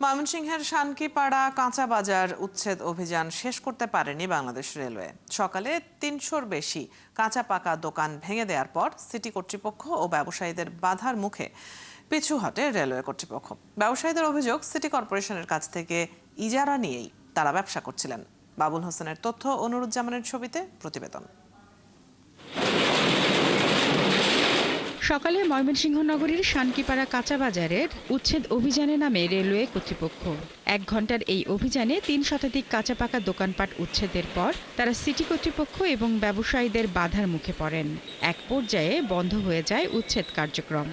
ময়মনসিংহের শানকিপাড়া কাঁচা বাজার উচ্ছেদ অভিযান শেষ করতে পারেনি বাংলাদেশ রেলওয়ে। সকালে ৩০০-র বেশি কাঁচা পাকা দোকান ভেঙে দেওয়ার পর সিটি কর্তৃপক্ষ ও ব্যবসায়ীদের বাধার মুখে পিছু হটে রেলওয়ে কর্তৃপক্ষ। ব্যবসায়ীদের অভিযোগ, সিটি কর্পোরেশনের কাছ থেকে ইজারা নিয়েই তারা ব্যবসা করছিলেন। বাবুল হোসেনের তথ্য, অনুরুজ্জামানের ছবিতে প্রতিবেদন। সকালে ময়মনসিংহ নগরীর শানকিপাড়া কাঁচা বাজারের উচ্ছেদ অভিযানে নামে রেলওয়ে কর্তৃপক্ষ। ১ ঘন্টার এই অভিযানে ৩ শতাধিক কাঁচা পাকা দোকানপাট উচ্ছেদের পর তারা সিটি কর্তৃপক্ষ এবং ব্যবসায়ীদের বাধার মুখে পড়েন। এক পর্যায়ে বন্ধ হয়ে যায় উচ্ছেদ কার্যক্রম।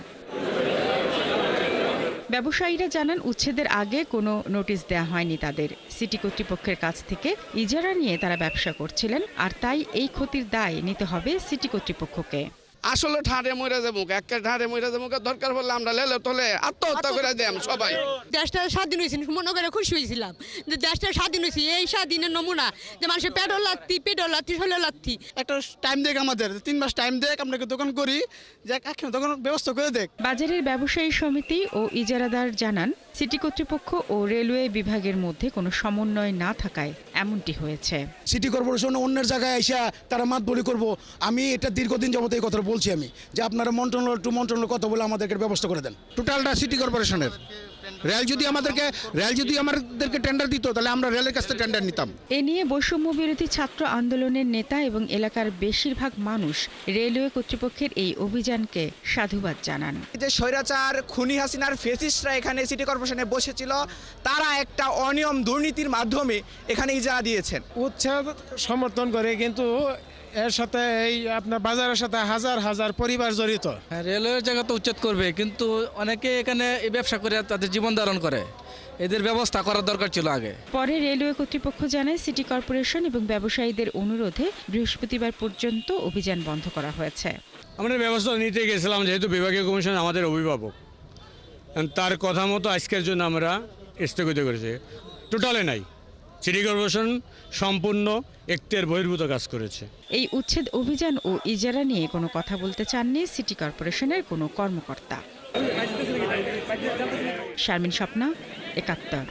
ব্যবসায়ীরা জানান, উচ্ছেদের আগে কোনো নোটিশ দেওয়া হয়নি তাদের। সিটি কর্তৃপক্ষের কাছ থেকে ইজারা নিয়ে তারা ব্যবসা করছিলেন, আর তাই এই ক্ষতির দায় নিতে হবে সিটি কর্তৃপক্ষকে। আসলে ঠাড়ে মরে যাবো, একটা ঠাড়ে মরে যাবো, দরকার পড়লে আমরা লেলে তোলে আত্মহত্যা করে দেম সবাই। দেশটা স্বাধীন হয়েছে মনে করে খুশি হয়েছিলাম যে দেশটা স্বাধীন হয়েছে। এই স্বাধীনের নমুনা যে মানুষের পেটও লাত্তি শোলে লাত্তি। একটা টাইম দেখ, আমাদের 3 মাস টাইম দেখ, আপনাকে দোকান করি যে দোকান ব্যবস্থা করে দেখ। বাজারের ব্যবসায়ী সমিতি ও ইজারাদার জানান, সিটি কর্তৃপক্ষ ও রেলওয়ে বিভাগের মধ্যে কোনো সমন্বয় না থাকায় এমনটি হয়েছে। সিটি কর্পোরেশন অন্যের জায়গায় এসে তারা মাতবরি করব, আমি এটা দীর্ঘদিন যাবত এই কথা বলছি আমি, যে আপনারা মন্ত্রণালয় টু মন্ত্রণালয় কথা বলে আমাদেরকে ব্যবস্থা করে দেন। টোটালটা সিটি কর্পোরেশনের। রেল যদি আমাদেরকে টেন্ডার দিত তাহলে আমরা রেলের কাছ থেকে টেন্ডার নিতাম। এ নিয়ে বৈষম্য বিরোধী ছাত্র আন্দোলনের নেতা এবং এলাকার বেশিরভাগ মানুষ রেলওয়ে কর্তৃপক্ষের এই অভিযানকে সাধুবাদ জানান। যে স্বৈরাচার খুনি হাসিনার ফেসিস্টরা এখানে সিটি কর্পোরেশনে বসেছিল, তারা একটা অনিয়ম দুর্নীতির মাধ্যমে এখানে ইজারা দিয়েছেন। উচ্ছেদ সমর্থন করে, কিন্তু এর সাথে এই আপনার বাজারের সাথে হাজার হাজার পরিবার জড়িত। রেলওয়ের জায়গা তো উচ্ছেদ করবে, কিন্তু অনেকে এখানে এই ব্যবসা করে তাদের জীবন ধারণ করে, এদের ব্যবস্থা করার দরকার ছিল আগে। পরে রেলওয়ে কর্তৃপক্ষ জানায়, সিটি কর্পোরেশন এবং ব্যবসায়ীদের অনুরোধে বৃহস্পতিবার পর্যন্ত অভিযান বন্ধ করা হয়েছে। আমরা ব্যবস্থা নিতে গেছিলাম, যেহেতু বিভাগীয় কমিশন আমাদের অভিভাবক, তার কথা মতো আজকের জন্য আমরা স্থগিত করেছি। টোটালে নাই, সিটি কর্পোরেশন সম্পূর্ণ এখতিয়ার বহির্ভূত কাজ করেছে। এই উচ্ছেদ অভিযান ও ইজারা নিয়ে কোনো কথা বলতে চাননি সিটি কর্পোরেশনের কোনো কর্মকর্তা। শারমিন স্বপ্না, ৭১।